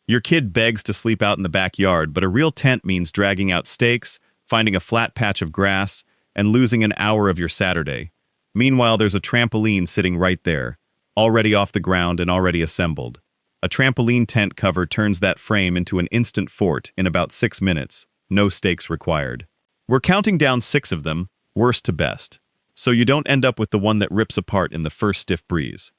Your kid begs to sleep out in the backyard, but a real tent means dragging out stakes, finding a flat patch of grass, and losing an hour of your Saturday. Meanwhile, there's a trampoline sitting right there, already off the ground and already assembled. A trampoline tent cover turns that frame into an instant fort in about 6 minutes, no stakes required. We're counting down 6 of them, worst to best, so you don't end up with the one that rips apart in the first stiff breeze.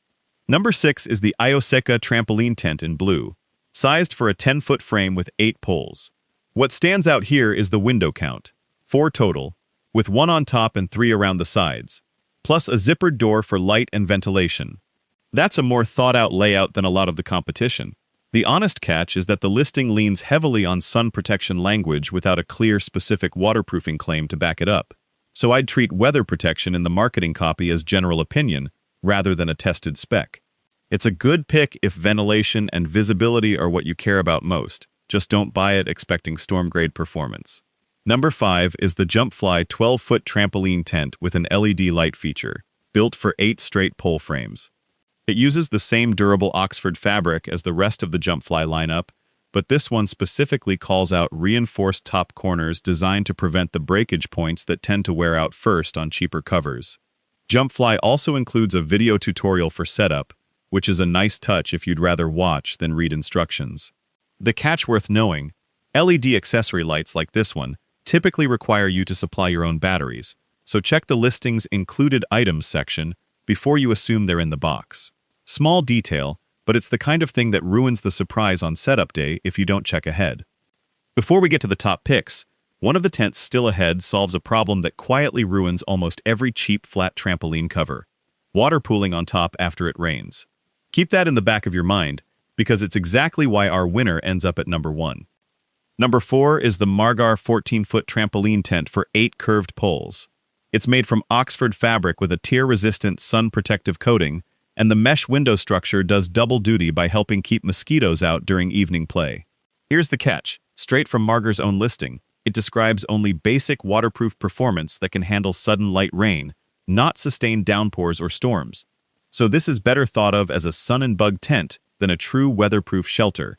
Number 6 is the Aosekaa trampoline tent in blue, sized for a 10-foot frame with 8 poles. What stands out here is the window count, 4 total, with 1 on top and 3 around the sides, plus a zippered door for light and ventilation. That's a more thought-out layout than a lot of the competition. The honest catch is that the listing leans heavily on sun protection language without a clear, specific waterproofing claim to back it up. So I'd treat weather protection in the marketing copy as general opinion, rather than a tested spec. It's a good pick if ventilation and visibility are what you care about most. Just don't buy it expecting storm-grade performance. Number 5 is the Jumpfly 12-foot trampoline tent with an LED light feature, built for 8 straight pole frames. It uses the same durable Oxford fabric as the rest of the Jumpfly lineup, but this one specifically calls out reinforced top corners designed to prevent the breakage points that tend to wear out first on cheaper covers. Jumpfly also includes a video tutorial for setup, which is a nice touch if you'd rather watch than read instructions. The catch worth knowing, LED accessory lights like this one typically require you to supply your own batteries, so check the listing's included items section before you assume they're in the box. Small detail, but it's the kind of thing that ruins the surprise on setup day if you don't check ahead. Before we get to the top picks, one of the tents still ahead solves a problem that quietly ruins almost every cheap flat trampoline cover: water pooling on top after it rains. Keep that in the back of your mind, because it's exactly why our winner ends up at number 1. Number 4 is the MARGAR 14-foot trampoline tent for 8 curved poles. It's made from Oxford fabric with a tear-resistant sun-protective coating, and the mesh window structure does double duty by helping keep mosquitoes out during evening play. Here's the catch. Straight from MARGAR's own listing, it describes only basic waterproof performance that can handle sudden light rain, not sustained downpours or storms. So this is better thought of as a sun and bug tent than a true weatherproof shelter.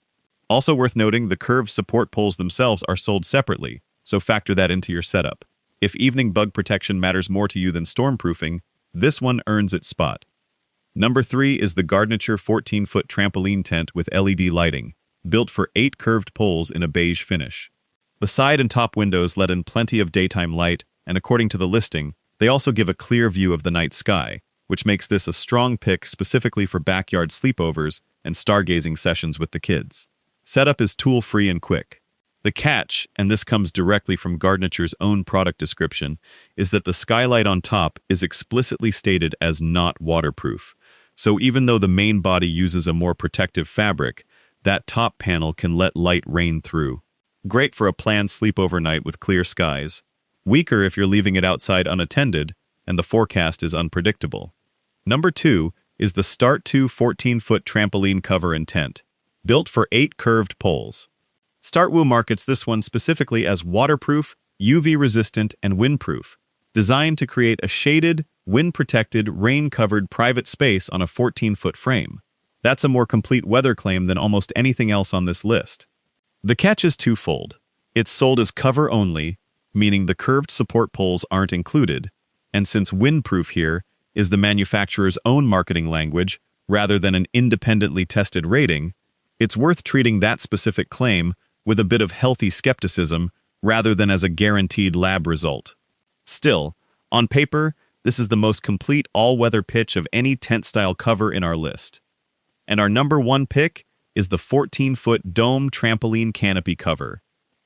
Also worth noting, the curved support poles themselves are sold separately, so factor that into your setup. If evening bug protection matters more to you than stormproofing, this one earns its spot. Number 3 is the Gardenature 14-foot trampoline tent with LED lighting, built for 8 curved poles in a beige finish. The side and top windows let in plenty of daytime light, and according to the listing, they also give a clear view of the night sky, which makes this a strong pick specifically for backyard sleepovers and stargazing sessions with the kids. Setup is tool-free and quick. The catch, and this comes directly from Gardenature's own product description, is that the skylight on top is explicitly stated as not waterproof. So even though the main body uses a more protective fabric, that top panel can let light rain through. Great for a planned sleepover night with clear skies. Weaker if you're leaving it outside unattended and the forecast is unpredictable. Number 2 is the STARTWO 14-foot trampoline cover and tent, built for 8 curved poles. STARTWO markets this one specifically as waterproof, UV-resistant, and windproof, designed to create a shaded, wind-protected, rain-covered private space on a 14-foot frame. That's a more complete weather claim than almost anything else on this list. The catch is twofold. It's sold as cover only, meaning the curved support poles aren't included, and since windproof here is the manufacturer's own marketing language rather than an independently tested rating, it's worth treating that specific claim with a bit of healthy skepticism rather than as a guaranteed lab result. Still, on paper, this is the most complete all-weather pitch of any tent-style cover in our list. And our number 1 pick is the 14-foot dome trampoline canopy cover.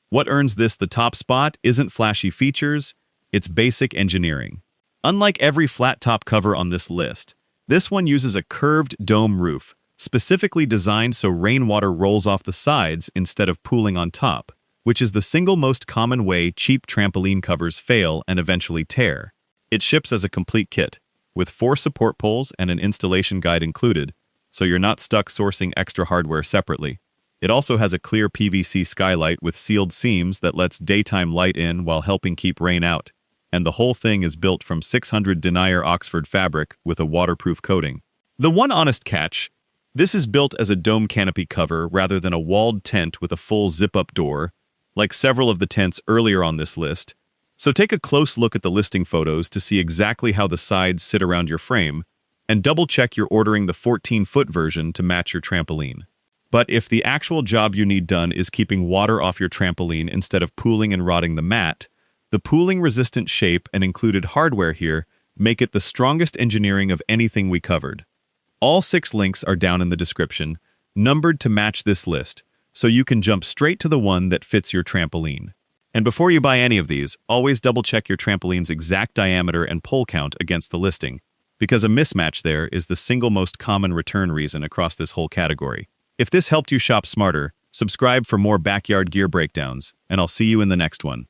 What earns this the top spot isn't flashy features, it's basic engineering. Unlike every flat-top cover on this list, this one uses a curved dome roof, specifically designed so rainwater rolls off the sides instead of pooling on top, which is the single most common way cheap trampoline covers fail and eventually tear. It ships as a complete kit, with 4 support poles and an installation guide included, so you're not stuck sourcing extra hardware separately. It also has a clear PVC skylight with sealed seams that lets daytime light in while helping keep rain out, and the whole thing is built from 600 denier Oxford fabric with a waterproof coating. The one honest catch This is built as a dome canopy cover rather than a walled tent with a full zip-up door, like several of the tents earlier on this list. So take a close look at the listing photos to see exactly how the sides sit around your frame, and double-check you're ordering the 14-foot version to match your trampoline. But if the actual job you need done is keeping water off your trampoline instead of pooling and rotting the mat, the pooling-resistant shape and included hardware here make it the strongest engineering of anything we covered. All 6 links are down in the description, numbered to match this list, so you can jump straight to the one that fits your trampoline. And before you buy any of these, always double-check your trampoline's exact diameter and pole count against the listing, because a mismatch there is the single most common return reason across this whole category. If this helped you shop smarter, subscribe for more backyard gear breakdowns, and I'll see you in the next one.